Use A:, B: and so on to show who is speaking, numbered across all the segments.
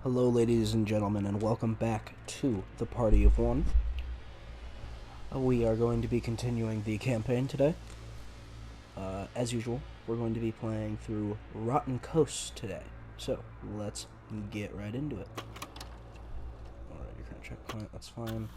A: Hello, ladies and gentlemen, and welcome back to the Party of One. We are going to be continuing the campaign today. As usual, we're going to be playing through Rotten Coast today. So, let's get right into it. Alright, you're gonna checkpoint, that's fine.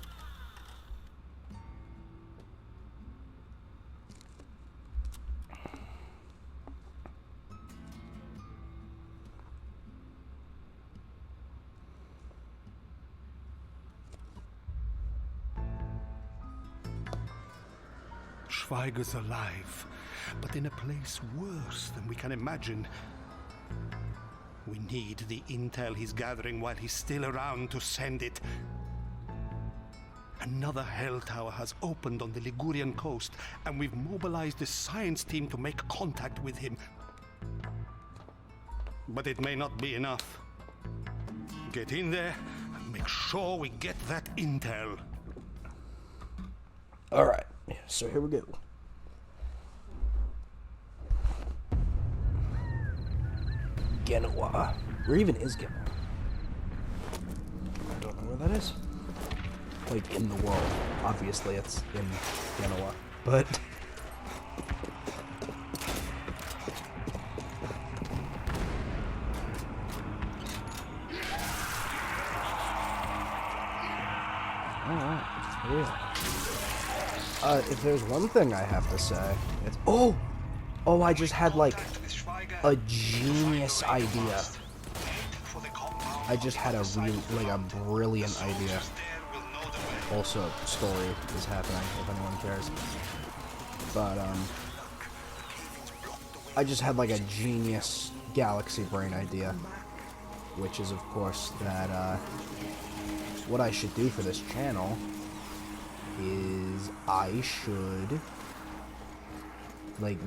B: Schweiger's alive, but in a place worse than we can imagine. We need the intel he's gathering while he's still around to send it. Another hell tower has opened on the Ligurian coast, and we've mobilized the science team to make contact with him. But it may not be enough. Get in there and make sure we get that intel.
A: Alright, so here we go. Genoa. Where even is Genoa? I don't know where that is. Like, in the world. Obviously, it's in Genoa. But... Alright, here we are. If there's one thing I have to say, it's... Oh! Oh, I just had, like, a genius idea. I just had a brilliant idea. Also, story is happening, if anyone cares. But, I just had, like, a genius galaxy brain idea. Which is, of course, that, what I should do for this channel is I should, like,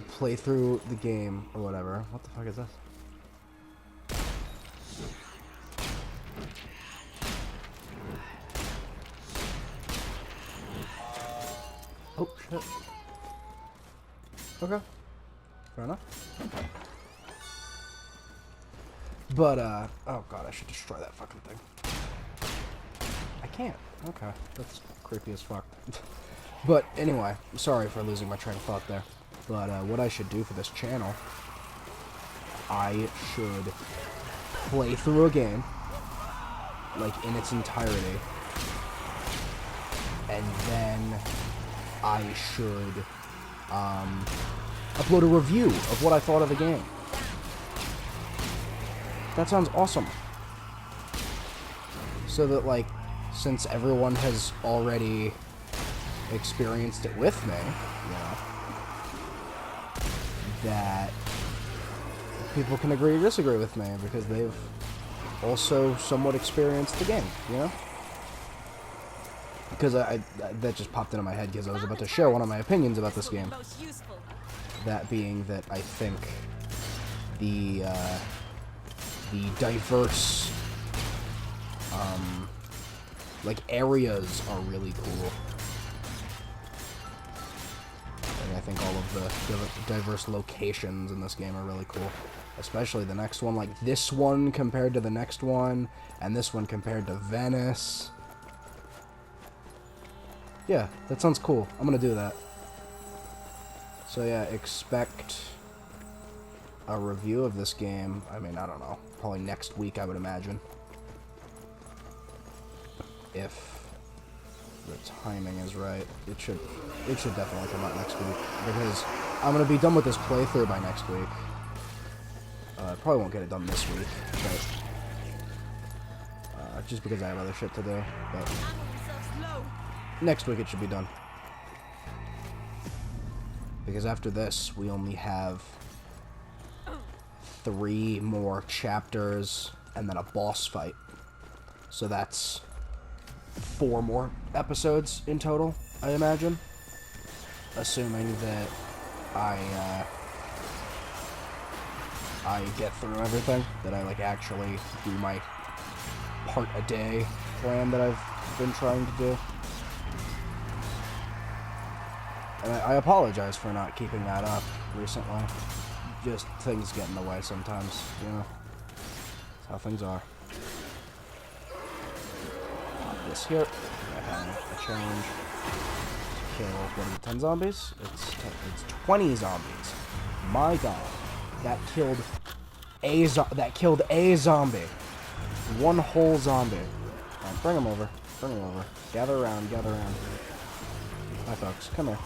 A: play through the game or whatever. What the fuck is this? Oh, shit. Okay. Fair enough. But, oh god, I should destroy that fucking thing. I can't. Okay, that's creepy as fuck. But anyway, sorry for losing my train of thought there. But what I should do for this channel, I should play through a game, like in its entirety, and then I should upload a review of what I thought of the game. That sounds awesome. So that, like, since everyone has already experienced it with me, you know, that people can agree or disagree with me because they've also somewhat experienced the game, you know? Because that just popped into my head because I was about to share one of my opinions about this game. That being that I think the diverse, like, areas are really cool. And I think all of the diverse locations in this game are really cool. Especially the next one, like this one compared to the next one, and this one compared to Venice. Yeah, that sounds cool. I'm gonna do that. So yeah, expect a review of this game. I mean, I don't know. Probably next week, I would imagine. If the timing is right, it should definitely come out next week, because I'm gonna be done with this playthrough by next week. I probably won't get it done this week, but just because I have other shit to do. But next week it should be done, because after this we only have 3 more chapters and then a boss fight. So that's 4 more episodes in total, I imagine. Assuming that I get through everything. That I, like, actually do my part a day plan that I've been trying to do. And I apologize for not keeping that up recently. Just things get in the way sometimes, you know. That's how things are. this here. I have a challenge to kill, what is it, 10 zombies? It's 20 zombies. My god. That killed a zombie. One whole zombie. Alright, bring him over. Bring him over. Gather around, gather around. Hi, folks. Come here.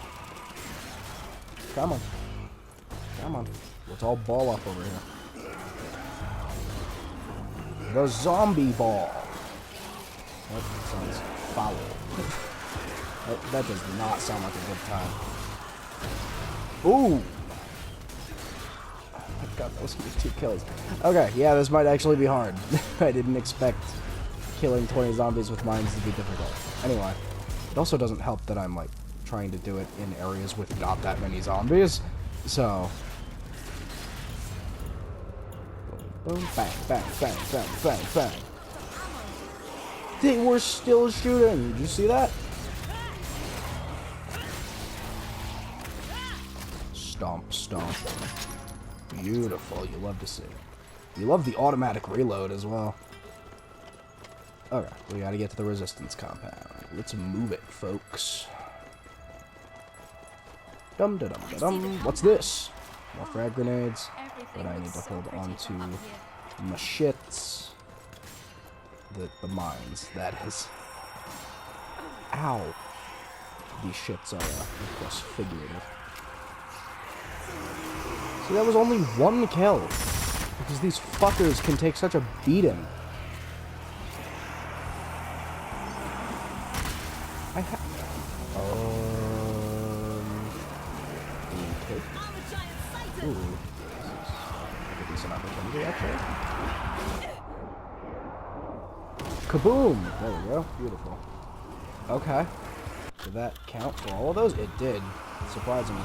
A: Come on. Come on. Let's all ball up over here. The zombie ball. That sounds foul. that does not sound like a good time. Ooh! Oh god, that was gonna be 2 kills. Okay, yeah, this might actually be hard. I didn't expect killing 20 zombies with mines to be difficult. Anyway, it also doesn't help that I'm, like, trying to do it in areas with not that many zombies. So... boom, bang, bang, bang, bang, bang, bang. They were still shooting! Did you see that? Stomp, stomp. Beautiful, you love to see. You love the automatic reload as well. Okay, we gotta get to the resistance compound. Let's move it, folks. Dum da dum da dum. What's this? More frag grenades. But I need to hold on to my shits. The mines. That is. Ow. These shits are, of course, figurative. See, that was only 1 kill. Because these fuckers can take such a beating. I have... okay. Ooh. This is a decent opportunity, actually. Kaboom! There we go. Beautiful. Okay. Did that count for all of those? It did. Surprisingly.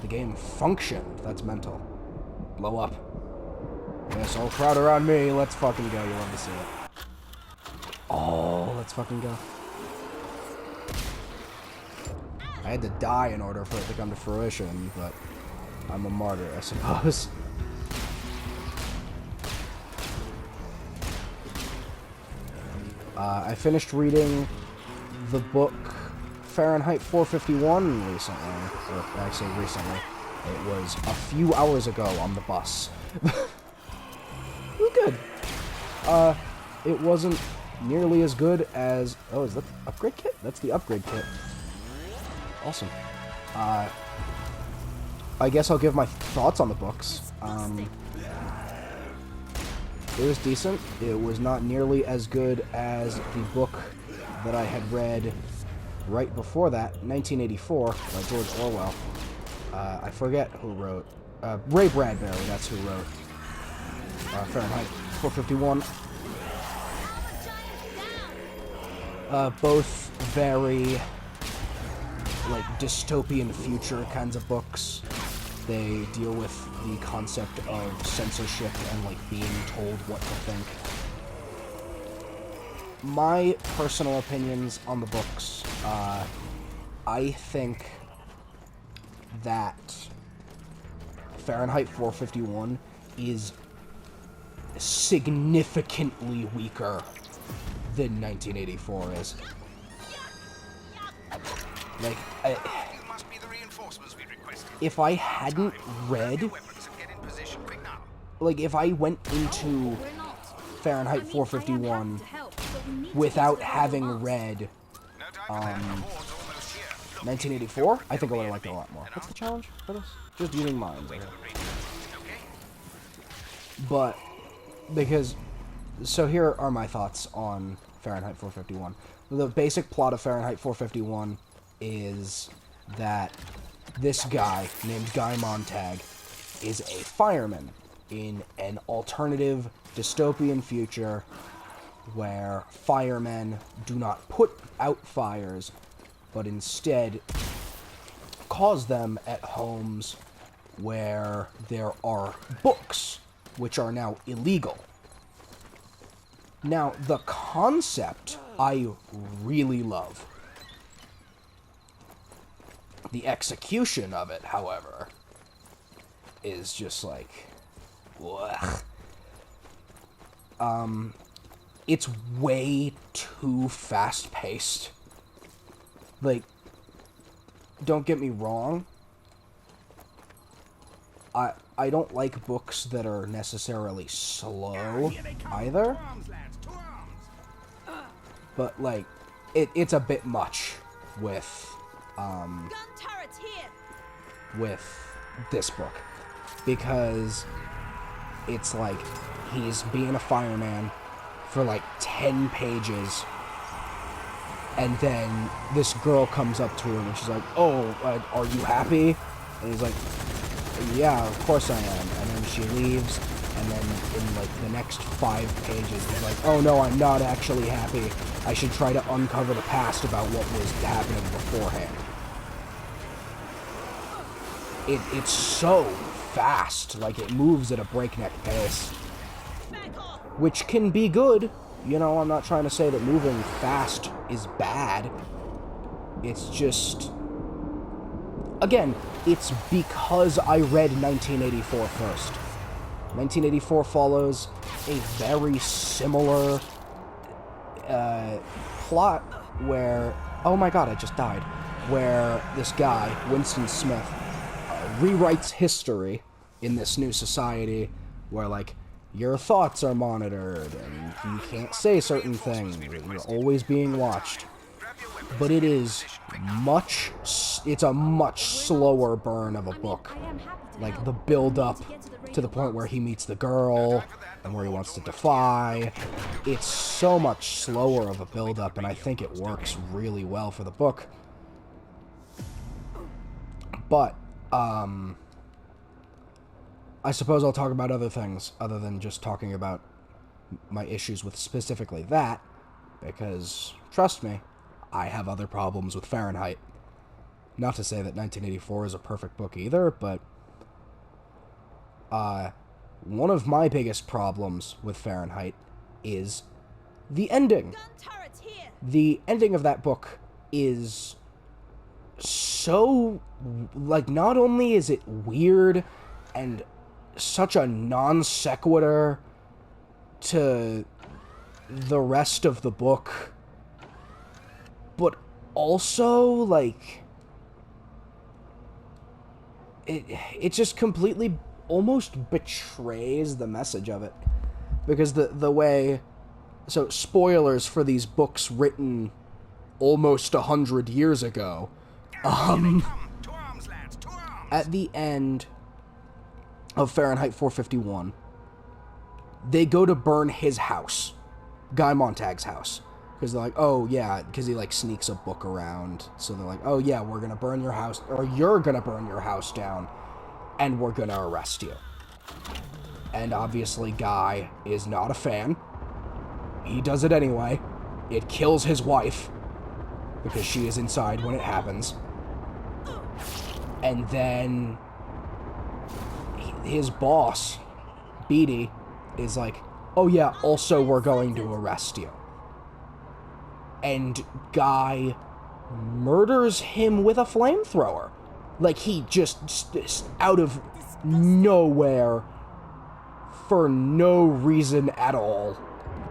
A: The game functioned. That's mental. Blow up. Yes, all crowd around me. Let's fucking go. You'll love to see it. Oh, let's fucking go. I had to die in order for it to come to fruition, but I'm a martyr, I suppose. I finished reading the book Fahrenheit 451 recently. Or actually recently. It was a few hours ago on the bus. It was good. It wasn't nearly as good as... oh, is that the upgrade kit? That's the upgrade kit. Awesome. I guess I'll give my thoughts on the books. It was decent. It was not nearly as good as the book that I had read right before that, 1984, by George Orwell. I forget who wrote. Ray Bradbury, that's who wrote Fahrenheit 451. Both very, like, dystopian future kinds of books. They deal with the concept of censorship and, like, being told what to think. My personal opinions on the books, I think that Fahrenheit 451 is significantly weaker than 1984 is. Like, if I hadn't read, like, if I went into Fahrenheit 451 without having read 1984, I think I would have liked it a lot more. What's the challenge for this? Just using mines. Okay. But, because, so here are my thoughts on Fahrenheit 451. The basic plot of Fahrenheit 451 is that this guy, named Guy Montag, is a fireman in an alternative dystopian future where firemen do not put out fires, but instead cause them at homes where there are books, which are now illegal. Now, the concept I really love. The execution of it, however, is just like... blech. it's way too fast-paced. Like, don't get me wrong. I don't like books that are necessarily slow either. But, like, it's a bit much with, with this book. Because it's like, he's being a fireman for like 10 pages, and then this girl comes up to him and she's like, oh, are you happy? And he's like, yeah, of course I am. And then she leaves, and then in like the next 5 pages he's like, oh no, I'm not actually happy. I should try to uncover the past about what was happening beforehand. It's so fast, like it moves at a breakneck pace. Which can be good. You know, I'm not trying to say that moving fast is bad. It's just... Again, it's because I read 1984 first. 1984 follows a very similar plot where... Oh my god, I just died. Where this guy, Winston Smith, rewrites history in this new society where, like, your thoughts are monitored, and you can't say certain things, you're always being watched. But it is it's a much slower burn of a book. Like, the build-up to the point where he meets the girl, and where he wants to defy. It's so much slower of a build-up, and I think it works really well for the book. But, I suppose I'll talk about other things, other than just talking about my issues with specifically that, because, trust me, I have other problems with Fahrenheit. Not to say that 1984 is a perfect book either, but, one of my biggest problems with Fahrenheit is the ending. The ending of that book is so, like, not only is it weird and such a non sequitur to the rest of the book, but also, like, it just completely almost betrays the message of it. Because the way... So, spoilers for these books written almost 100 years ago. At the end of Fahrenheit 451, they go to burn his house, Guy Montag's house, because they're like, oh yeah, because he like sneaks a book around, so they're like, oh yeah, we're gonna burn your house, or you're gonna burn your house down, and we're gonna arrest you. And obviously Guy is not a fan. He does it anyway. It kills his wife, because she is inside when it happens. And then his boss, Beatty, is like, oh yeah, also we're going to arrest you. And Guy murders him with a flamethrower. Like, he just out of nowhere, for no reason at all,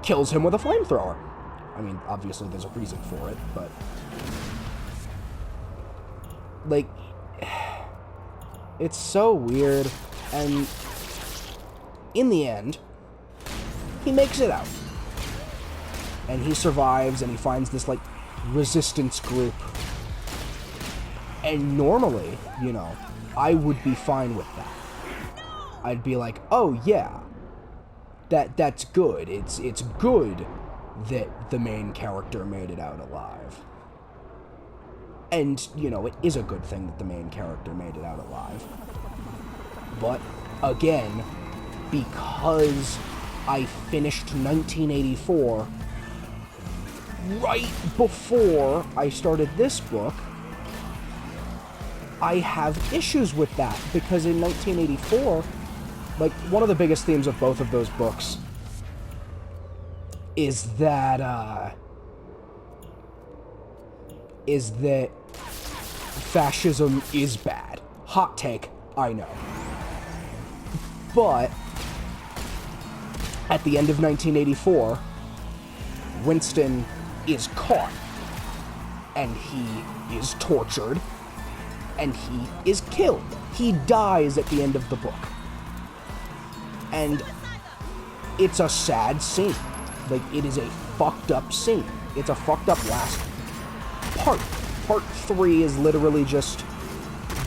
A: kills him with a flamethrower. I mean, obviously there's a reason for it, but... Like... It's so weird, and in the end, he makes it out. And he survives, and he finds this, like, resistance group. And normally, you know, I would be fine with that. I'd be like, oh yeah, that's good. It's good that the main character made it out alive. And, you know, it is a good thing that the main character made it out alive. But, again, because I finished 1984 right before I started this book, I have issues with that. Because in 1984, like, one of the biggest themes of both of those books is that fascism is bad. Hot take, I know. But at the end of 1984, Winston is caught, and he is tortured, and he is killed. He dies at the end of the book. And it's a sad scene. Like, it is a fucked up scene. It's a fucked up last part. Part 3 is literally just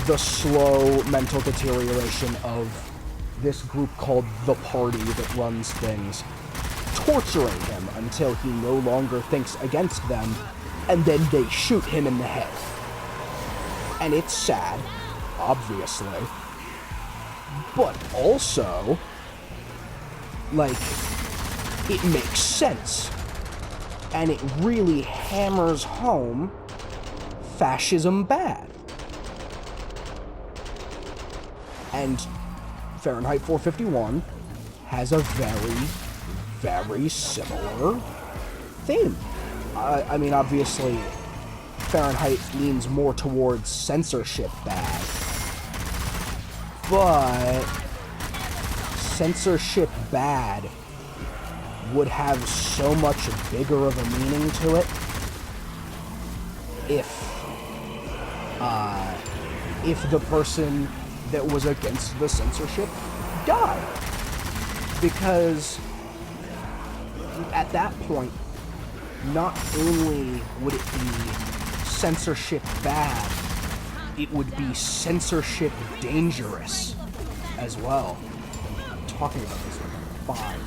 A: the slow mental deterioration of this group called the Party that runs things, torturing him until he no longer thinks against them, and then they shoot him in the head. And it's sad, obviously, but also, like, it makes sense, and it really hammers home fascism bad. And Fahrenheit 451 has a very, very similar theme. I mean, obviously, Fahrenheit leans more towards censorship bad, but censorship bad would have so much bigger of a meaning to it if the person that was against the censorship died. Because at that point, not only would it be censorship bad, it would be censorship dangerous as well. I'm talking about this like I'm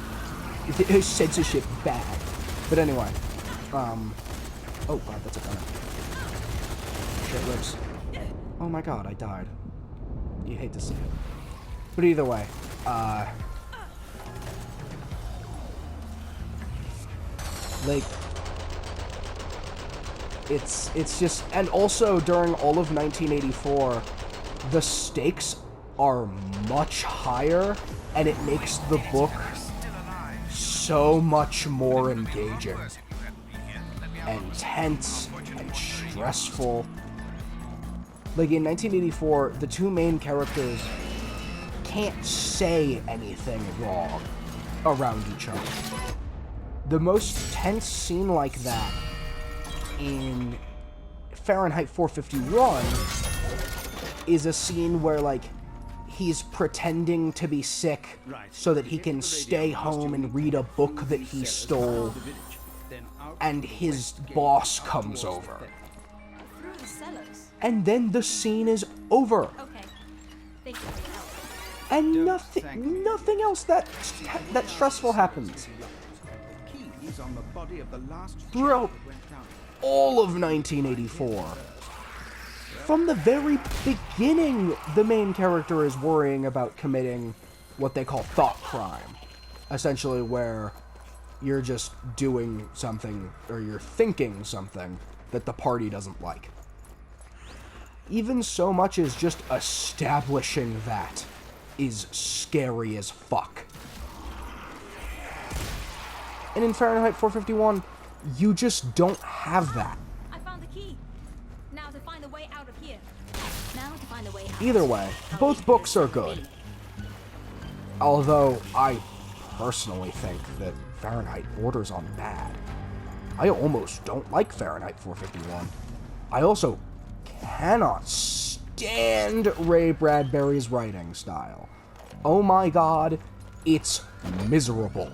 A: 5. It is censorship bad. But anyway, oh god, that's a gunner. Shit lips. Oh my god, I died. You hate to see it. But either way, like, it's just, and also during all of 1984, the stakes are much higher, and it makes the book so much more engaging, and tense, and stressful. Like, in 1984, the two main characters can't say anything wrong around each other. The most tense scene like that in Fahrenheit 451 is a scene where, like, he's pretending to be sick so that he can stay home and read a book that he stole, and his boss comes over. And then the scene is over. And nothing else that stressful happens. Throughout all of 1984. From the very beginning, the main character is worrying about committing what they call thought crime. Essentially where you're just doing something, or you're thinking something, that the party doesn't like. Even so much as just establishing that is scary as fuck. And in Fahrenheit 451, you just don't have that.
C: I found the key. Now to find a way out of here.
A: Either way, both books are good. Although, I personally think that Fahrenheit borders on bad. I almost don't like Fahrenheit 451. I also cannot stand Ray Bradbury's writing style. Oh my god, it's miserable.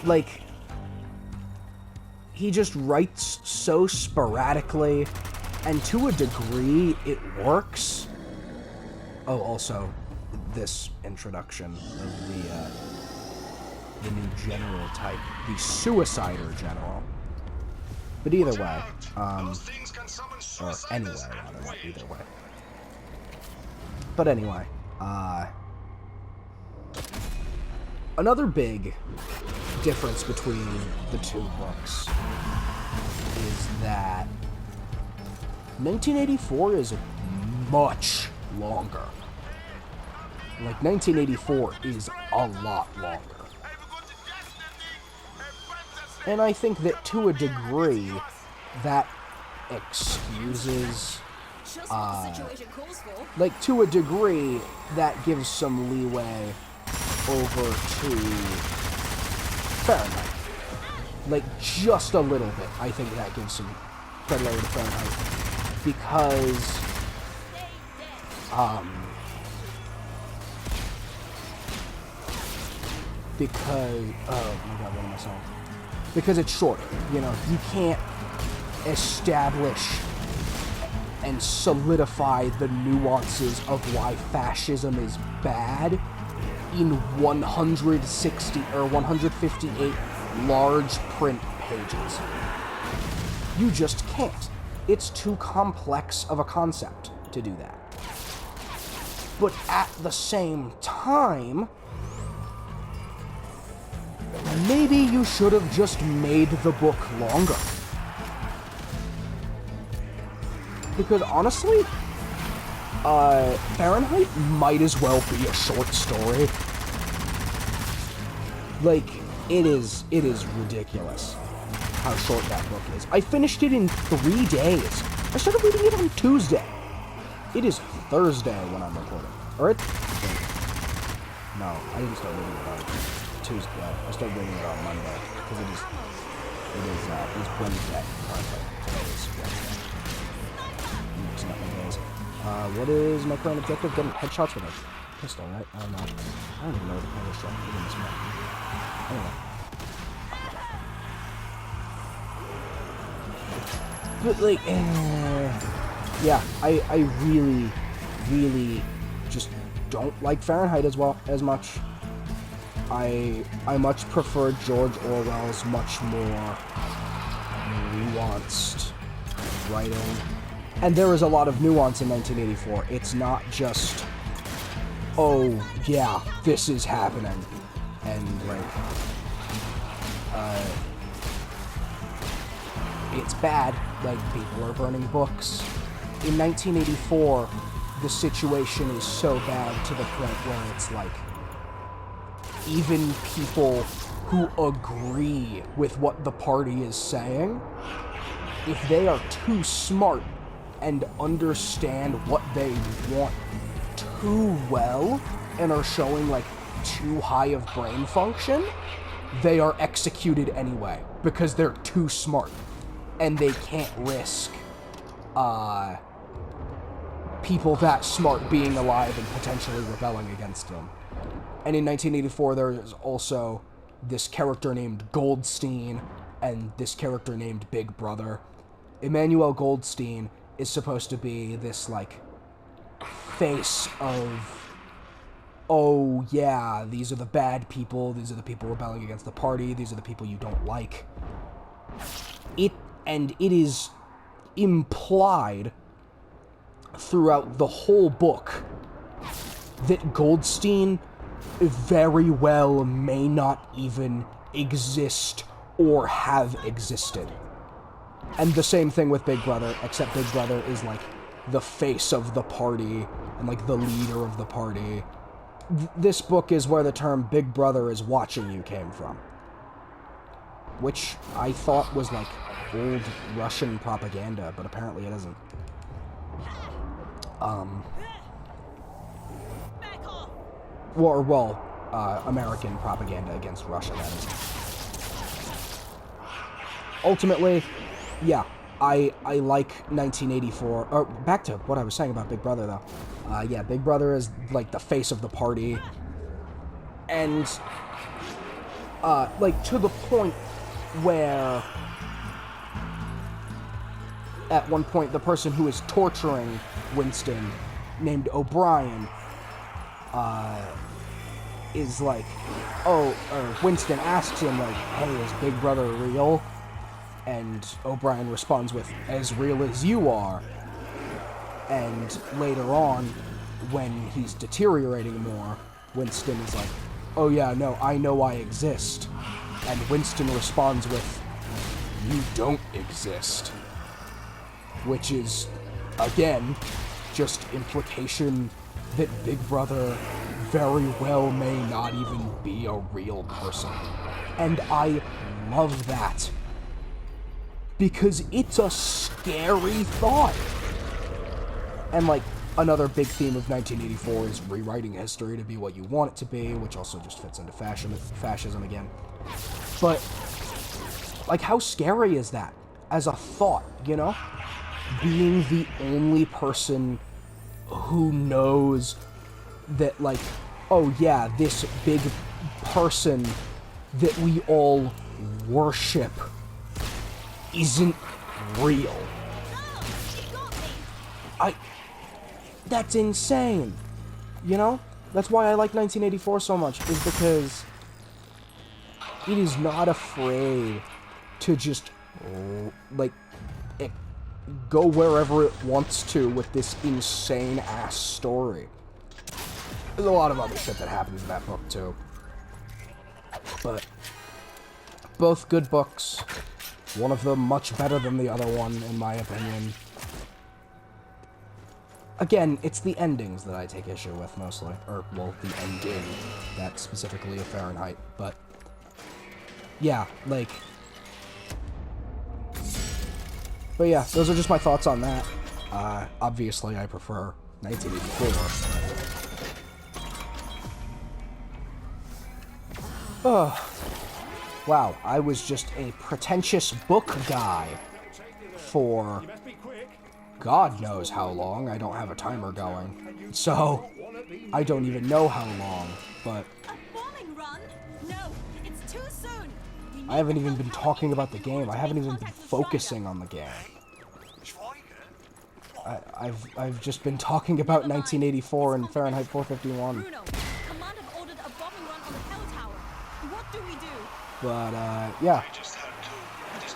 A: Like, he just writes so sporadically, and to a degree, it works. Oh, also, this introduction of the new general type, the Suicider General. But either way, or anyway, rather, not either way. But anyway, another big difference between the two books is that 1984 is much longer. Like, 1984 is a lot longer. And I think that to a degree, that excuses
C: Just what the situation calls for.
A: like, to a degree, that gives some leeway over to Fahrenheit. Like, just a little bit, I think that gives some credit over to Fahrenheit. Because, oh my god, what am I saying? Because it's shorter, you know, you can't establish and solidify the nuances of why fascism is bad in 160 or 158 large print pages. You just can't. It's too complex of a concept to do that. But at the same time, maybe you should have just made the book longer. Because honestly, Fahrenheit might as well be a short story. Like, it is ridiculous how short that book is. I finished it in 3 days. I started reading it on Tuesday. It is Thursday when I'm recording. Or no, I didn't start reading it on Tuesday. I started reading it on Monday because it is Wednesday. Today is Wednesday. Mixing up my days. What is my current objective? Getting headshots with a pistol, right? I don't know. I don't even know what the point of shot in this map. Anyway. But like, yeah, I really just don't like Fahrenheit as much. I much prefer George Orwell's much more nuanced writing. And there is a lot of nuance in 1984. It's not just, oh, yeah, this is happening. And, like, it's bad. Like, people are burning books. In 1984, the situation is so bad to the point where it's like, even people who agree with what the party is saying, if they are too smart and understand what they want too well and are showing like too high of brain function, they are executed anyway because they're too smart and they can't risk people that smart being alive and potentially rebelling against them. And in 1984 there is also this character named Goldstein and this character named Big Brother. Emmanuel Goldstein is supposed to be this, like, face of, oh, yeah, these are the bad people, these are the people rebelling against the party, these are the people you don't like. It is implied throughout the whole book that Goldstein very well may not even exist or have existed. And the same thing with Big Brother, except Big Brother is, like, the face of the party and, like, the leader of the party. This book is where the term Big Brother is watching you came from. Which I thought was, like, old Russian propaganda, but apparently it isn't. American propaganda against Russia, that is. Ultimately, yeah, I like 1984. Or back to what I was saying about Big Brother, though. Yeah, Big Brother is like the face of the party, and like to the point where, at one point, the person who is torturing Winston, named O'Brien, is like, or Winston asks him, like, hey, is Big Brother real? And O'Brien responds with, as real as you are. And later on, when he's deteriorating more, Winston is like, oh yeah, no, I know I exist. And Winston responds with, you don't exist. Which is, again, just implication that Big Brother very well may not even be a real person. And I love that. Because it's a scary thought. And, like, another big theme of 1984 is rewriting history to be what you want it to be, which also just fits into fascism again. But, like, how scary is that as a thought, you know? Being the only person who knows that, like, oh yeah, this big person that we all worship isn't real. That's insane. You know? That's why I like 1984 so much, is because it is not afraid to just, like, go wherever it wants to with this insane-ass story. There's a lot of other shit that happens in that book, too. But both good books. One of them much better than the other one, in my opinion. Again, it's the endings that I take issue with, mostly. Or, well, the ending, that specifically of Fahrenheit. But, yeah, like... But yeah, those are just my thoughts on that. Obviously, I prefer 1984. Oh. Wow, I was just a pretentious book guy for God knows how long. I don't have a timer going, so I don't even know how long, but
C: A bombing run? No, it's too soon.
A: I haven't even been talking about the game. I haven't even been focusing on the game. I've just been talking about 1984 and Fahrenheit 451.
C: Bruno, Command have ordered a bombing run on the Hell Tower. What do we do?
A: But, yeah.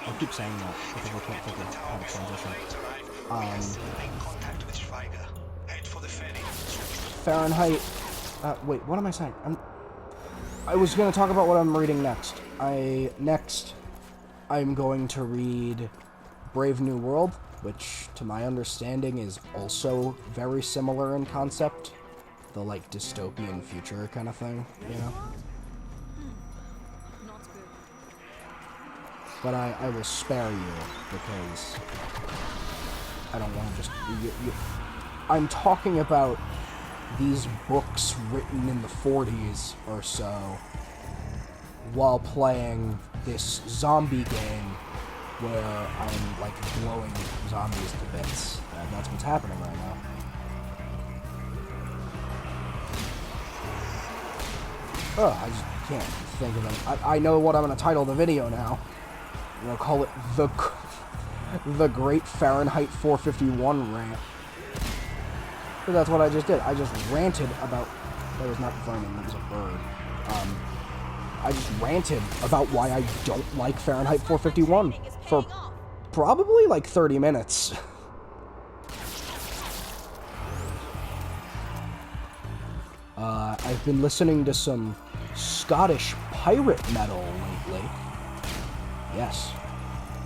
A: I keep saying that because I can't think of how to transition. Fahrenheit... wait, what am I saying? I was going to talk about what I'm reading next. I'm going to read Brave New World, which, to my understanding, is also very similar in concept. The, like, dystopian future kind of thing, you know?
C: Not good.
A: But I will spare you, because I don't want to just... I'm talking about these books written in the 40s or so, while playing this zombie game where I'm, like, blowing zombies to bits. That's what's happening right now. Oh, I just can't think of it. I know what I'm going to title the video now. I'm going to call it The Great Fahrenheit 451 Rant. But that's what I just did. I just ranted about... That was not Vernon, that was a bird. I just ranted about why I don't like Fahrenheit 451 for probably like 30 minutes. I've been listening to some Scottish pirate metal lately. Yes,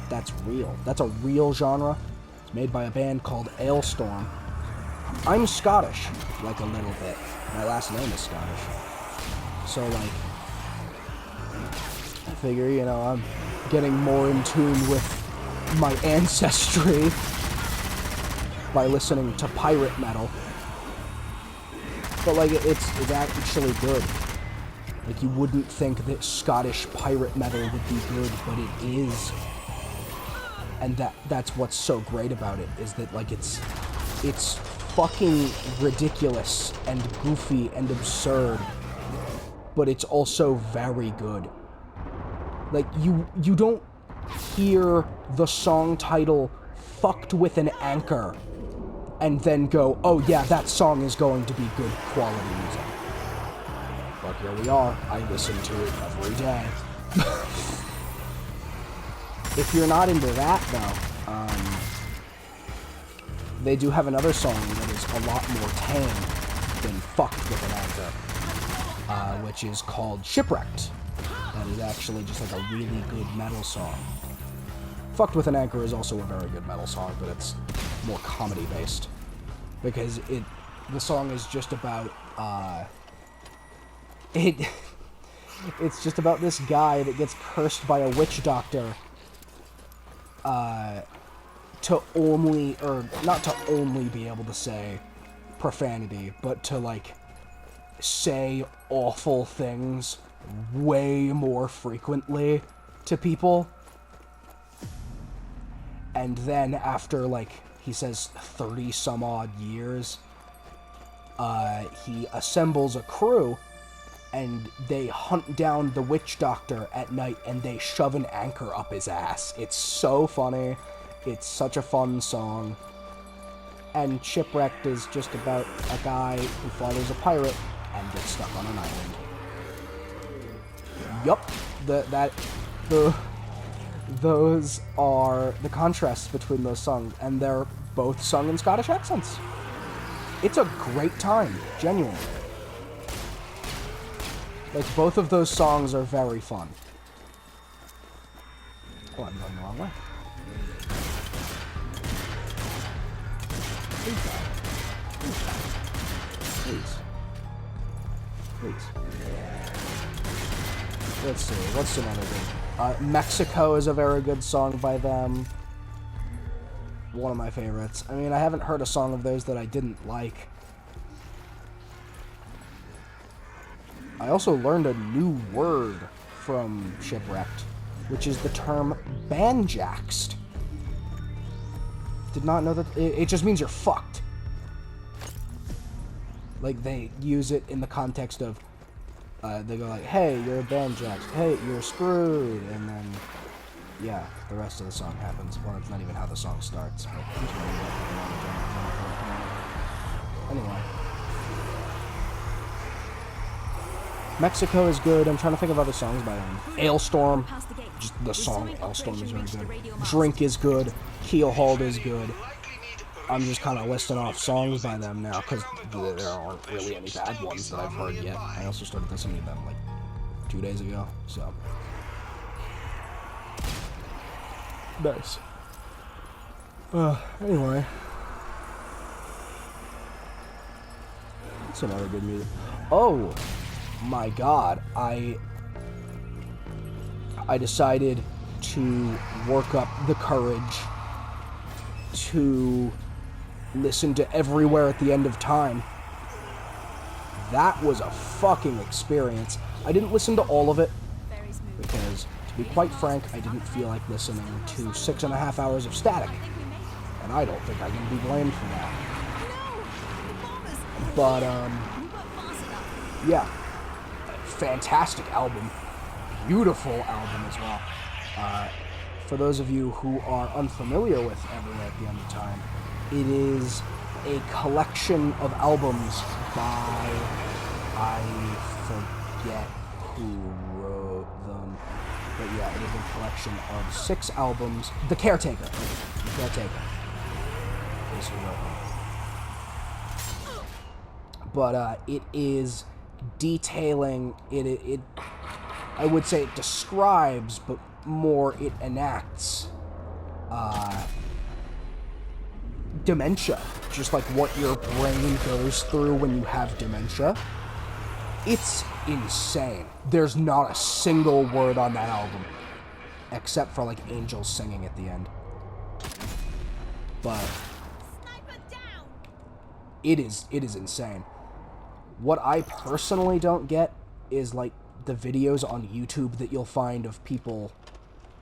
A: that's real. That's a real genre. It's made by a band called Ailstorm. I'm Scottish, like a little bit. My last name is Scottish. So, like, I figure, you know, I'm getting more in tune with my ancestry by listening to pirate metal. But, like, it's actually good. Like, you wouldn't think that Scottish pirate metal would be good, but it is. And that's what's so great about it, is that, like, it's fucking ridiculous and goofy and absurd, but it's also very good. Like, you don't hear the song title "Fucked with an Anchor" and then go, oh yeah, that song is going to be good quality music. But here we are. I listen to it every day. If you're not into that, though, they do have another song that is a lot more tame than Fucked with an Anchor, which is called Shipwrecked. That is actually just like a really good metal song. Fucked with an Anchor is also a very good metal song, but it's more comedy-based. Because the song is just about, it's just about this guy that gets cursed by a witch doctor, to only, or not to only be able to say profanity, but to, like, say awful things way more frequently to people. And then after, like, he says 30 some odd years, he assembles a crew and they hunt down the witch doctor at night and they shove an anchor up his ass. It's so funny. It's such a fun song. And Shipwrecked is just about a guy who follows a pirate and gets stuck on an island. Yup. Those are the contrasts between those songs, and they're both sung in Scottish accents. It's a great time, genuinely. Like, both of those songs are very fun. Oh, I'm going the wrong way. Please. Let's see, what's another good? Mexico is a very good song by them. One of my favorites. I mean, I haven't heard a song of theirs that I didn't like. I also learned a new word from Shipwrecked, which is the term banjaxed. Did not know that. It just means you're fucked. Like, they use it in the context of, they go like, hey, you're banjaxed, hey, you're screwed, and then, yeah, the rest of the song happens. Well, that's not even how the song starts, but anyway. Mexico is good. I'm trying to think of other songs by them. Ailstorm, just the song Ailstorm is very good. Drink is good. Keelhauled is good. I'm just kind of listing off songs by them now, because there aren't really any bad ones that I've heard yet. I also started listening to them, like, 2 days ago, so. Nice. Anyway. Some other good music. Oh! My god, I decided to work up the courage to listen to Everywhere at the End of Time. That was a fucking experience. I didn't listen to all of it, because, to be quite frank, I didn't feel like listening to 6.5 hours of static. And I don't think I can be blamed for that. But, yeah. Fantastic album. Beautiful album as well. For those of you who are unfamiliar with Everywhere at the End of Time, it is a collection of albums by, I forget who wrote them, but yeah, it is a collection of 6 albums. The Caretaker is who wrote them. But it is detailing it. I would say it describes, but more it enacts dementia, just like what your brain goes through when you have dementia. It's insane. There's not a single word on that album except for like angels singing at the end, but it is insane. What I personally don't get is, like, the videos on YouTube that you'll find of people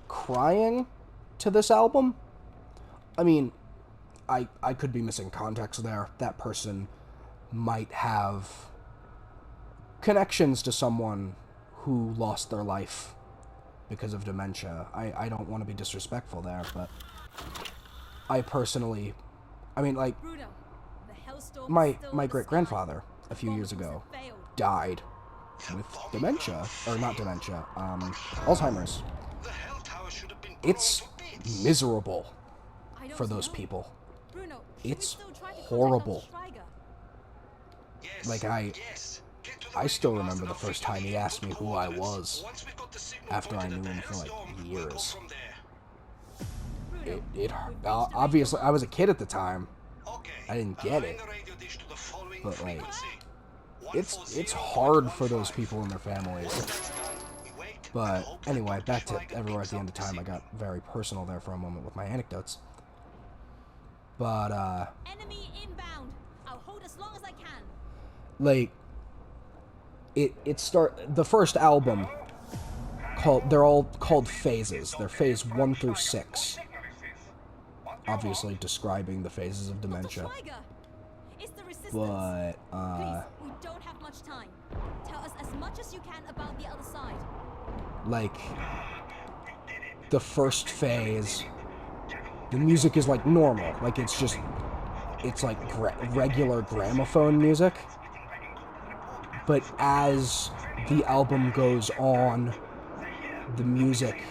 A: crying to this album. I mean, I could be missing context there. That person might have connections to someone who lost their life because of dementia. I don't want to be disrespectful there, but I personally, I mean, like, my great-grandfather a few years ago died with dementia, or not dementia, Alzheimer's. It's miserable for those people. It's horrible. Like, I still remember the first time he asked me who I was after I knew him for like years. It obviously, I was a kid at the time. I didn't get it. But, like, it's hard for those people and their families. But anyway, back to Everywhere at the End of Time. I got very personal there for a moment with my anecdotes. But,
C: Enemy inbound. I'll hold as long as I can.
A: like, the first album, they're all called phases. They're phase 1 through 6. Obviously describing the phases of dementia.
C: It's the resistance.
A: But,
C: Please, we don't have much time. Tell us as much as you can about the other side.
A: like, the first phase, the music is like normal. Like, it's like regular gramophone music. But as the album goes on, the music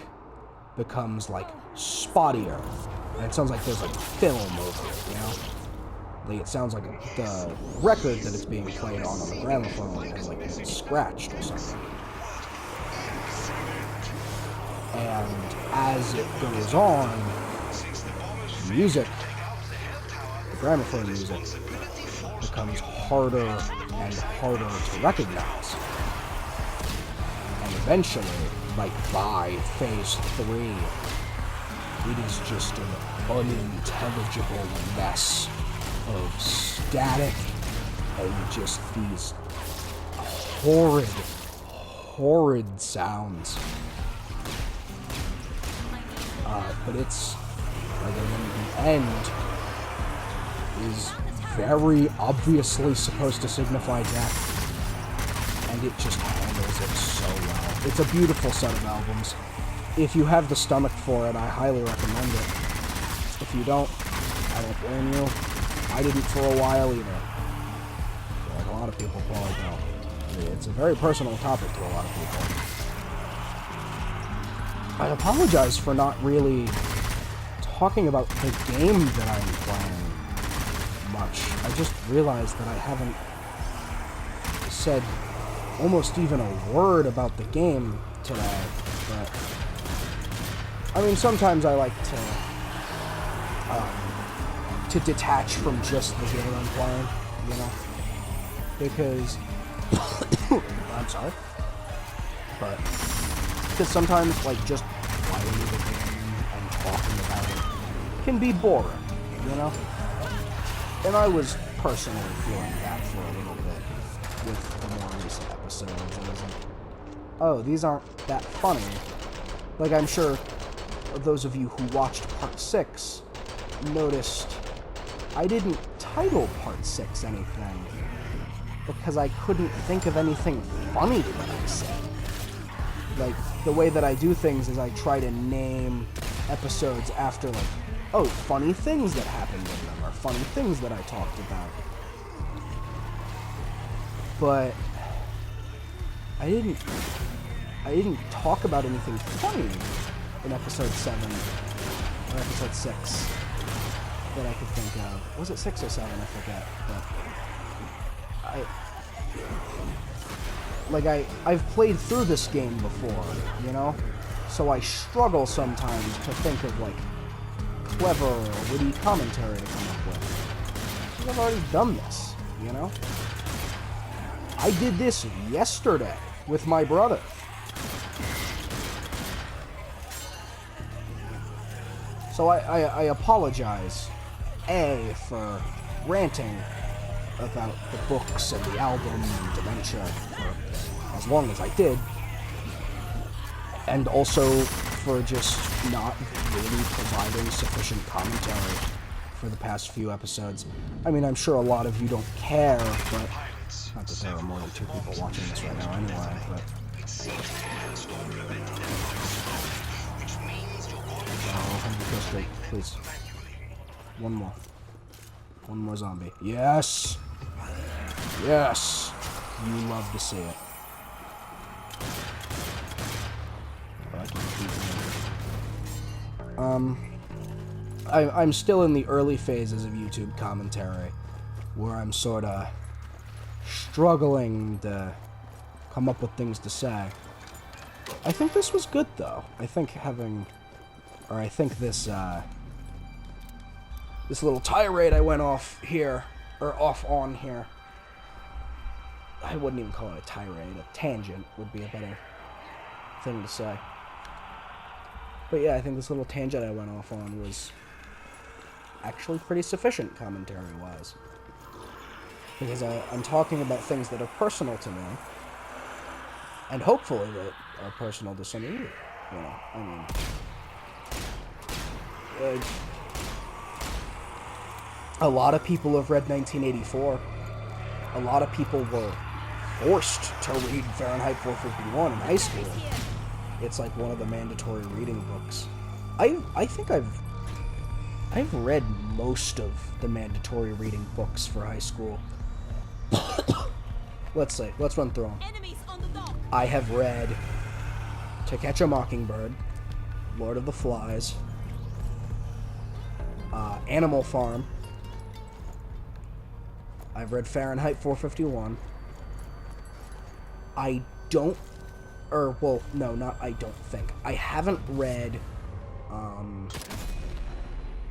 A: becomes like spottier. And it sounds like there's like film over it, you know? Like, it sounds like the record that it's being played on the gramophone has like been scratched or something. And as it goes on, the music, the gramophone music, becomes harder and harder to recognize. And eventually, like by phase 3, it is just an unintelligible mess of static and just these horrid sounds. But it's like, and then the end is very obviously supposed to signify death, and it just handles it so well. It's a beautiful set of albums. If you have the stomach for it, I highly recommend it. If you don't, I don't blame you. I didn't for a while either. Like a lot of people probably don't. It's a very personal topic to a lot of people. I apologize for not really talking about the game that I'm playing much. I just realized that I haven't said almost even a word about the game today, but I mean, sometimes I like to detach from just the game I'm playing, you know, because I'm sorry, but because sometimes, like, just playing the game and talking about it can be boring, you know? And I was personally feeling that for a little bit with the more recent episodes. I was like, oh, these aren't that funny. Like, I'm sure those of you who watched Part 6 noticed I didn't title Part 6 anything because I couldn't think of anything funny that I said. Like, the way that I do things is I try to name episodes after, like, oh, funny things that happened in them, or funny things that I talked about. But I didn't talk about anything funny in episode 7 or episode 6 that I could think of. Was it 6 or 7? I forget. But I've played through this game before, you know? So I struggle sometimes to think of, like, clever or witty commentary to come up with. Because I've already done this, you know? I did this yesterday with my brother. So I apologize, A, for ranting about the books and the album and dementia for as long as I did, and also for just not really providing sufficient commentary for the past few episodes. I mean, I'm sure a lot of you don't care, but not that there are more than 2 people watching this right now anyway, but go straight, please. One more zombie. Yes! Yes! You love to see it. I'm still in the early phases of YouTube commentary, where I'm sort of struggling to come up with things to say. I think this was good, though. I think this, this little tirade I went off here, or off on here, I wouldn't even call it a tirade, a tangent would be a better thing to say. But yeah, I think this little tangent I went off on was actually pretty sufficient commentary-wise. Because I'm talking about things that are personal to me, and hopefully that are personal to some of you. You know, I mean... a lot of people have read 1984. A lot of people were forced to read Fahrenheit 451 in high school. It's like one of the mandatory reading books. I think I've read most of the mandatory reading books for high school. Let's run through them. I have read To Catch a Mockingbird, Lord of the Flies, Animal Farm. I've read Fahrenheit 451. I don't think. I haven't read,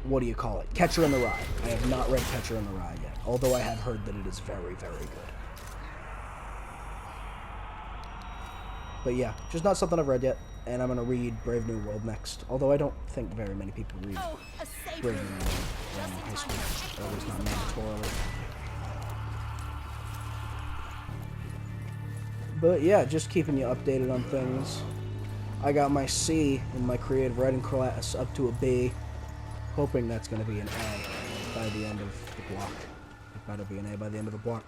A: what do you call it? Catcher in the Rye. I have not read Catcher in the Rye yet, although I have heard that it is very, very good. But yeah, just not something I've read yet, and I'm going to read Brave New World next, although I don't think very many people read Brave New World in high school, or at least not mandatorily. But yeah, just keeping you updated on things. I got my C in my creative writing class up to a B. Hoping that's going to be an A by the end of the block. It better be an A by the end of the block.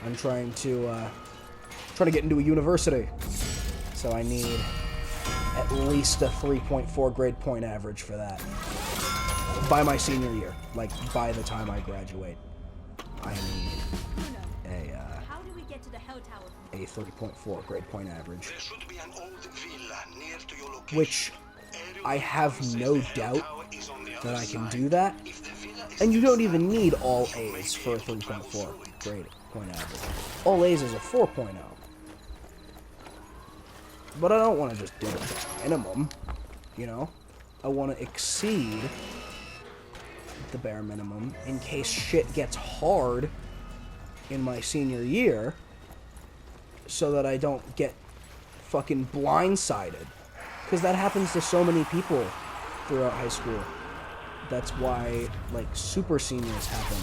A: I'm trying to get into a university. So I need at least a 3.4 grade point average for that. By my senior year. Like, by the time I graduate. I need a 3.4 grade point average. Which I have no doubt that I can do that. And you don't even need all A's for a 3.4 grade point average. All A's is a 4.0. But I don't want to just do the minimum, you know? I want to exceed the bare minimum in case shit gets hard in my senior year, so that I don't get fucking blindsided. Because that happens to so many people throughout high school. That's why, like, super seniors happen.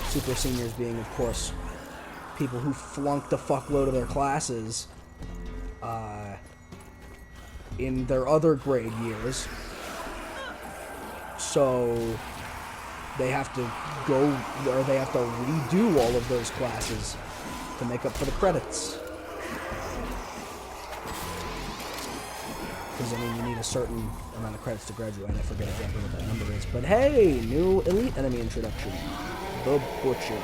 A: Super seniors being, of course, people who flunked a fuckload of their classes in their other grade years. So they have to go, or they have to redo all of those classes to make up for the credits. Because, I mean, you need a certain amount of credits to graduate. I forget exactly what that number is. But hey, new elite enemy introduction. The Butcher.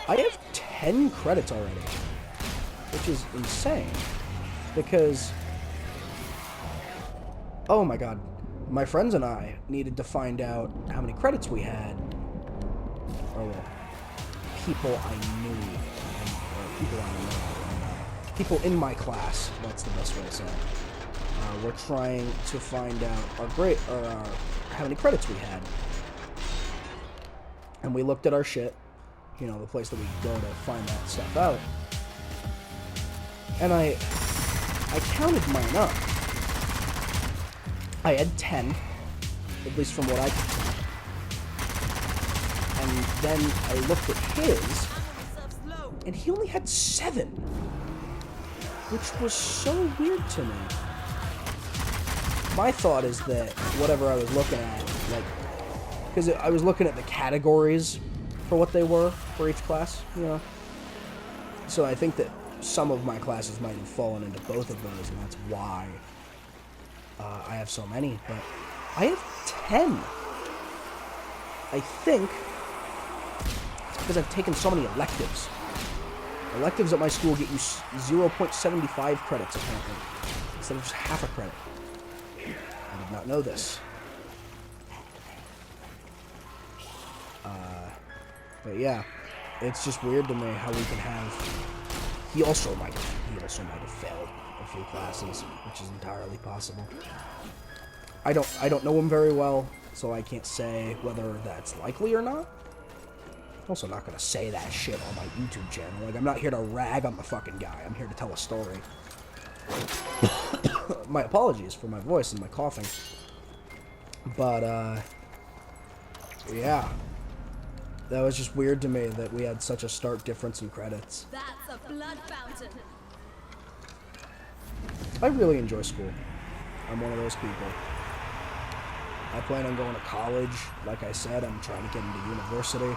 A: I have 10 credits already. Which is insane. Because, oh my god, my friends and I needed to find out how many credits we had. Or, well, people I knew, people in my class, that's the best way to say it. We're trying to find out how many credits we had. And we looked at our shit, you know, the place that we go to find that stuff out. And I counted mine up. I had 10, at least from what I could tell. And then I looked at his, and he only had 7. Which was so weird to me. My thought is that whatever I was looking at, like, because I was looking at the categories for what they were for each class, you know. So I think that some of my classes might have fallen into both of those, and that's why I have so many. But I have 10. I think it's because I've taken so many electives. Electives at my school get you 0.75 credits, apparently, instead of just half a credit. I did not know this. But yeah, it's just weird to me how we can have... He also might have failed a few classes, which is entirely possible. I don't know him very well, so I can't say whether that's likely or not. I'm also not gonna say that shit on my YouTube channel. Like, I'm not here to rag on the fucking guy. I'm here to tell a story. My apologies for my voice and my coughing. But, yeah. That was just weird to me that we had such a stark difference in credits.
C: That's a blood fountain.
A: I really enjoy school. I'm one of those people. I plan on going to college. Like I said, I'm trying to get into university.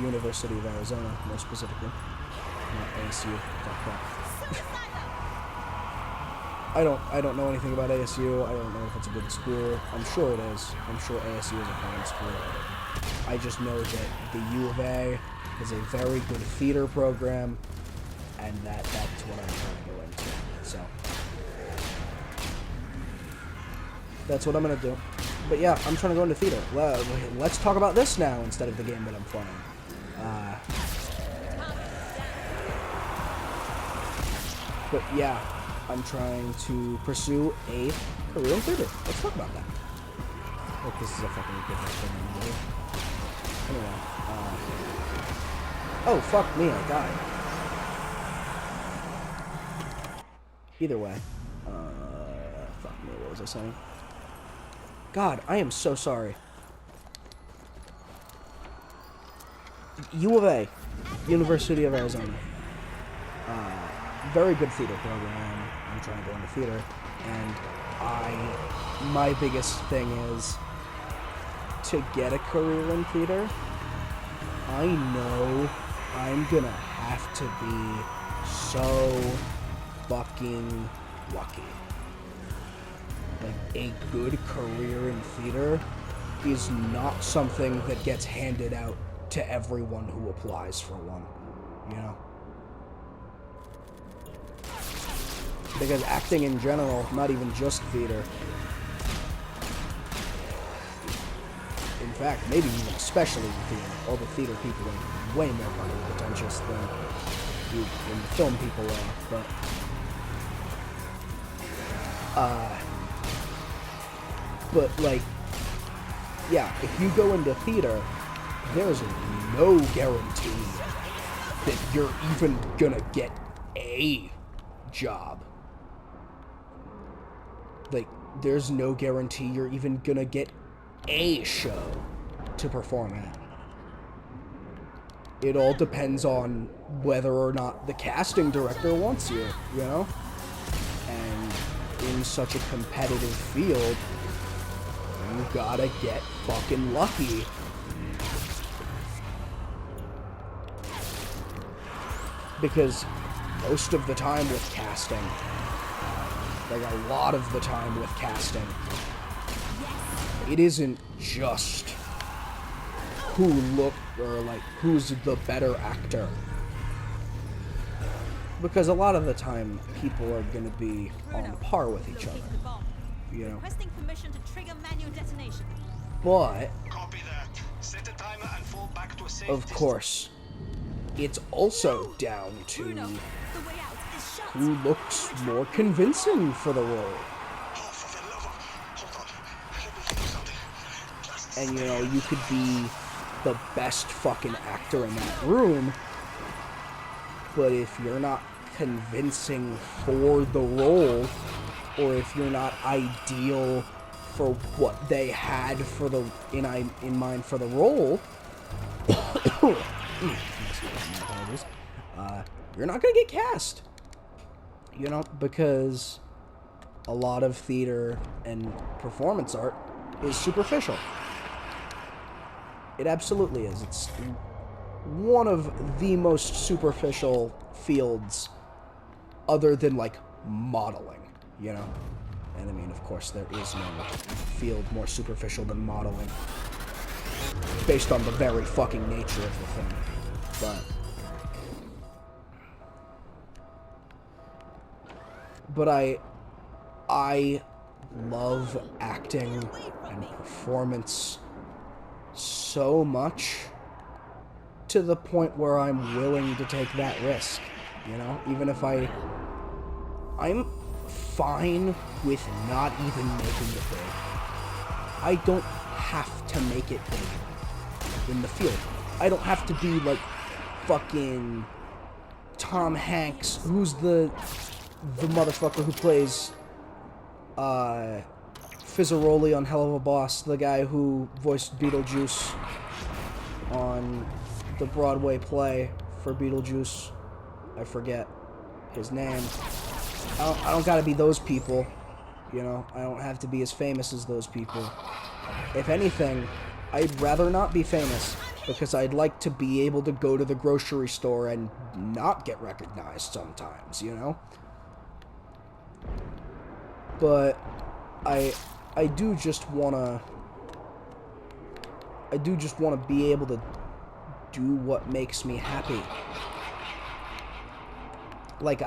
A: University of Arizona, more specifically. Not ASU. I don't know anything about ASU. I don't know if it's a good school. I'm sure it is. I'm sure ASU is a fine school. I just know that the U of A is a very good theater program, and that's what I'm trying to go into. So that's what I'm gonna do. But yeah, I'm trying to go into theater. Well, let's talk about this now instead of the game that I'm playing. But yeah, I'm trying to pursue a career in theater. Let's talk about that. Look, this is a fucking good thing to do. Anyway, oh, fuck me, I died. Either way, fuck me, what was I saying? God, I am so sorry. U of A, University of Arizona. Very good theater program. I'm trying to go into theater, and my biggest thing is to get a career in theater. I know I'm gonna have to be so fucking lucky. Like, a good career in theater is not something that gets handed out to everyone who applies for one, you know? Because acting in general, not even just theater. In fact, maybe even especially in theater. All the theater people are way more money pretentious than the film people are, but like, yeah, if you go into theater, there's no guarantee that you're even gonna get a job. Like, there's no guarantee you're even gonna get a show to perform at. It all depends on whether or not the casting director wants you, you know? And in such a competitive field, you gotta get fucking lucky. Because most of the time with casting, like a lot of the time with casting, it isn't just who's the better actor. Because a lot of the time, people are gonna be on par with each other, you know?
C: Requesting permission to trigger manual detonation.
A: But,
B: Copy that. Set a timer and fall back to a safe
A: of course, it's also down to
C: Bruno, the way out is shut.
A: who looks more convincing for the role. And, you know, you could be the best fucking actor in that room, but if you're not convincing for the role, or if you're not ideal for what they had for the in mind for the role, you're not gonna get cast. You know, because a lot of theater and performance art is superficial. It absolutely is. It's one of the most superficial fields other than, like, modeling, you know? And I mean, of course, there is no field more superficial than modeling, based on the very fucking nature of the thing. But I love acting and performance so much to the point where I'm willing to take that risk, you know? Even if I'm fine with not even making it big. I don't have to make it big in the field. I don't have to be, like, fucking Tom Hanks, who's the motherfucker who plays Fizzaroli on Hell of a Boss, the guy who voiced Beetlejuice on the Broadway play for Beetlejuice. I forget his name. I don't gotta be those people, you know? I don't have to be as famous as those people. If anything, I'd rather not be famous, because I'd like to be able to go to the grocery store and not get recognized sometimes, you know? But I do just wanna be able to do what makes me happy. Like,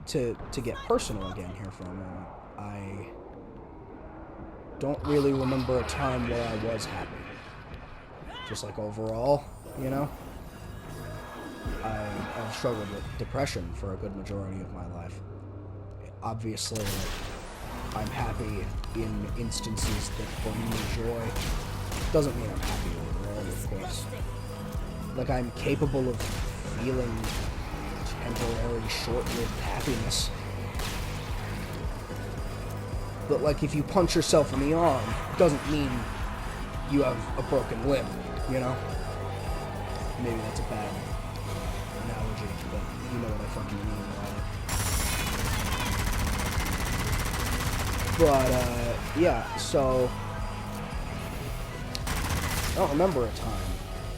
A: to get personal again here for a moment, I don't really remember a time where I was happy. Just like overall, you know? I've struggled with depression for a good majority of my life. Obviously, like, I'm happy in instances that bring me joy. Doesn't mean I'm happy overall, of course. Like, I'm capable of feeling temporary, short-lived happiness. But, like, if you punch yourself in the arm, it doesn't mean you have a broken limb, you know? Maybe that's a bad analogy, but you know what I fucking mean by it. But, yeah, so I don't remember a time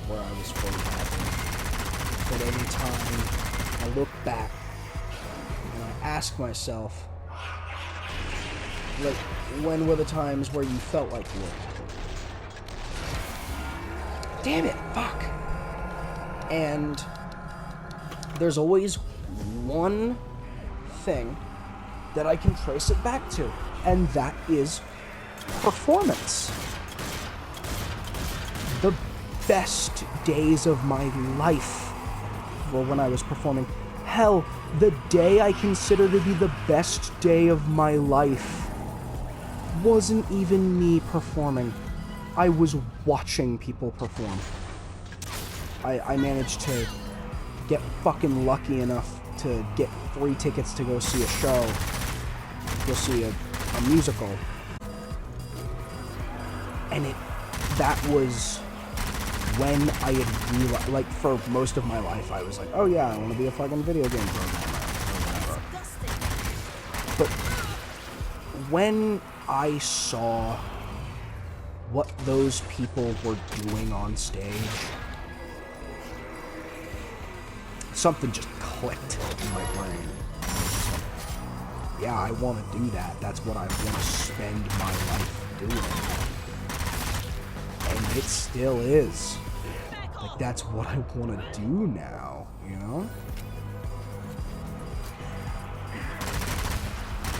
A: where I was fully happy. But any time I look back and I ask myself, like, when were the times where you felt like you were happy? Damn it, fuck. And there's always one thing that I can trace it back to, and that is performance. The best days of my life were when I was performing. Hell, the day I consider to be the best day of my life wasn't even me performing. I was watching people perform. I managed to get fucking lucky enough to get free tickets to go see a show, go see a musical. And that was when I had realized, like, for most of my life, I was like, oh yeah, I want to be a fucking video game programmer, or whatever. But when I saw what those people were doing on stage, something just clicked in my brain. Yeah, I want to do that. That's what I want to spend my life doing. And it still is. Like, that's what I want to do now, you know?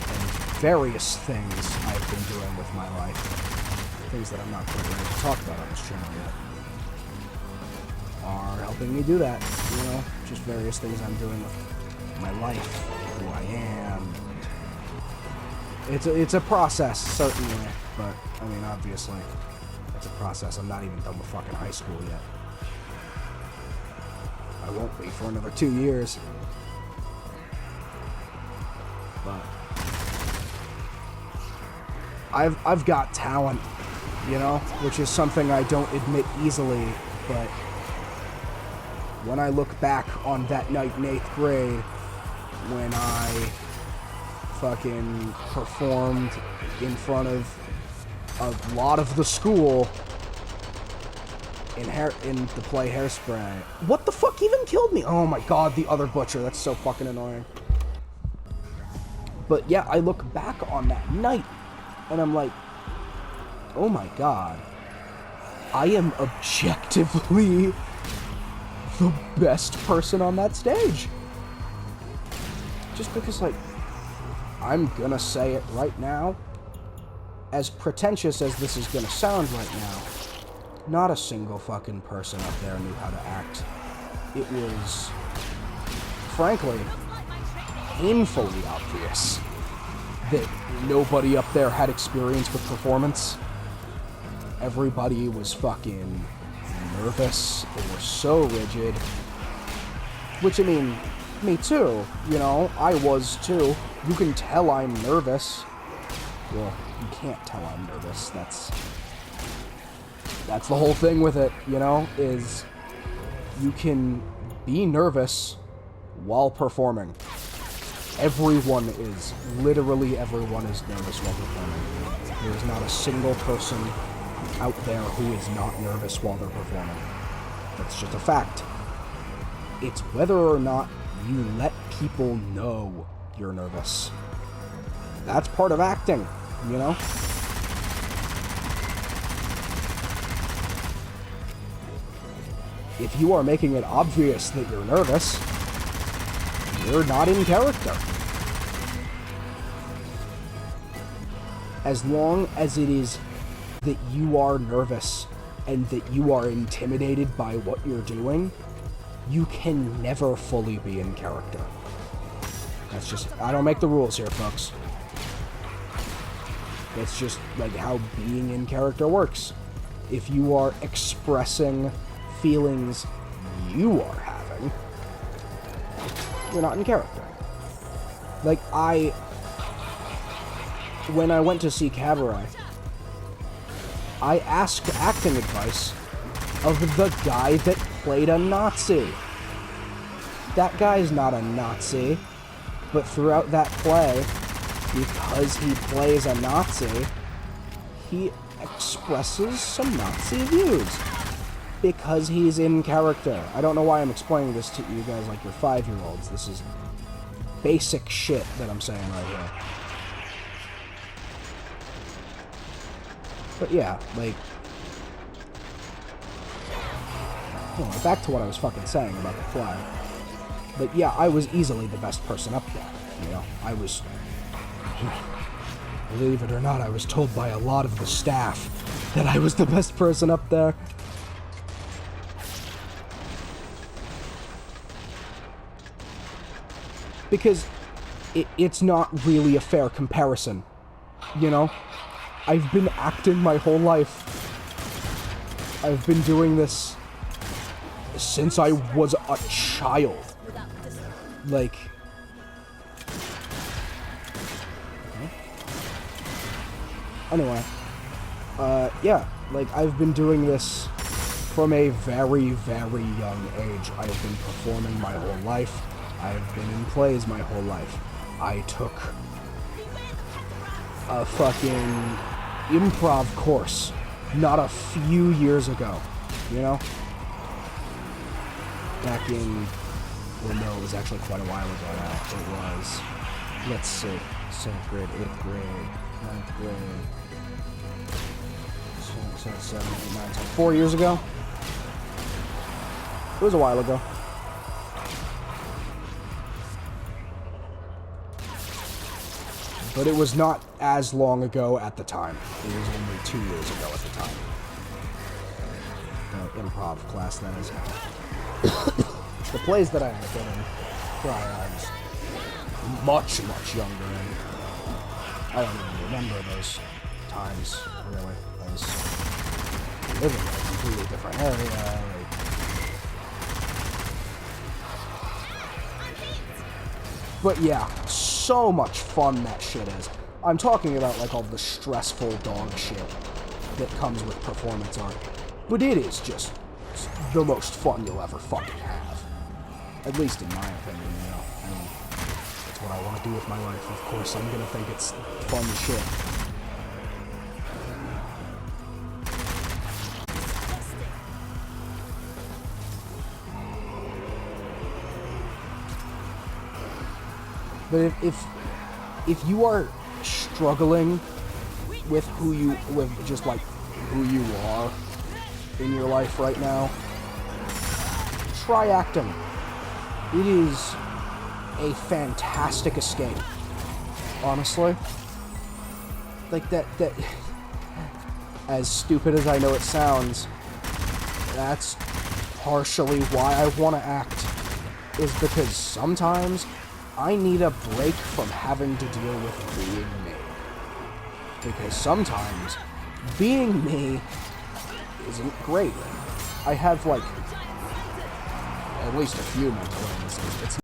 A: And various things I've been doing with my life. Things that I'm not quite ready to talk about on this channel yet, are helping me do that, you know? Just various things I'm doing with my life, who I am. It's a process, certainly, but, I mean, obviously, it's a process. I'm not even done with fucking high school yet. I won't be for another 2 years. But I've got talent, you know, which is something I don't admit easily, but when I look back on that night in 8th grade, when I fucking performed in front of a lot of the school in the play Hairspray. What the fuck even killed me? Oh my god, the other butcher. That's so fucking annoying. But yeah, I look back on that night, and I'm like, oh my god. I am objectively the best person on that stage. Just because, like, I'm gonna say it right now, as pretentious as this is gonna sound right now, not a single fucking person up there knew how to act. It was, frankly, painfully obvious that nobody up there had experience with performance. Everybody was fucking nervous. They were so rigid. Which, I mean, me too, you know, I was too. You can tell I'm nervous. Well, you can't tell I'm nervous. That's the whole thing with it, you know, is you can be nervous while performing. Everyone is. Literally everyone is nervous while performing. There is not a single person out there who is not nervous while they're performing. That's just a fact. It's whether or not you let people know you're nervous. That's part of acting, you know? If you are making it obvious that you're nervous, you're not in character. As long as it is that you are nervous and that you are intimidated by what you're doing, you can never fully be in character. That's just, I don't make the rules here, folks. That's just like how being in character works. If you are expressing feelings you are having, you're not in character. Like, when I went to see Cabaret, I asked acting advice of the guy that played a Nazi. That guy's not a Nazi, but throughout that play, because he plays a Nazi, he expresses some Nazi views. Because he's in character. I don't know why I'm explaining this to you guys like you're 5-year-olds. This is basic shit that I'm saying right here. But yeah, like... Anyway, back to what I was fucking saying about the play. But yeah, I was easily the best person up there. You know, I was... Believe it or not, I was told by a lot of the staff that I was the best person up there. Because it's not really a fair comparison, you know? I've been acting my whole life. I've been doing this since I was a child. Like... Anyway. Yeah, like, I've been doing this from a very, very young age. I've been performing my whole life. I've been in plays my whole life. I took a fucking improv course not a few years ago, you know? Back in... Well, no, it was actually quite a while ago now. It was... Let's see. 7th grade, 8th grade, 9th grade... 7, 8, 9, 10... 4 years ago? It was a while ago. But it was not as long ago at the time. It was only 2 years ago at the time. The improv class, that is. The plays that I had been in prior, I was much, much younger, and I don't even remember those times, really. I was living in a completely different area, like... But yeah, so much fun that shit is. I'm talking about like all the stressful dog shit that comes with performance art. But it is just the most fun you'll ever fucking have. At least in my opinion, you know. I mean, that's what I want to do with my life. Of course, I'm gonna think it's fun shit. But if you are struggling with just like who you are in your life right now, try acting. It is a fantastic escape. Honestly. Like that as stupid as I know it sounds, that's partially why I want to act, is because sometimes I need a break from having to deal with being me. Because sometimes being me isn't great. I have, like, at least a few mental illnesses. It's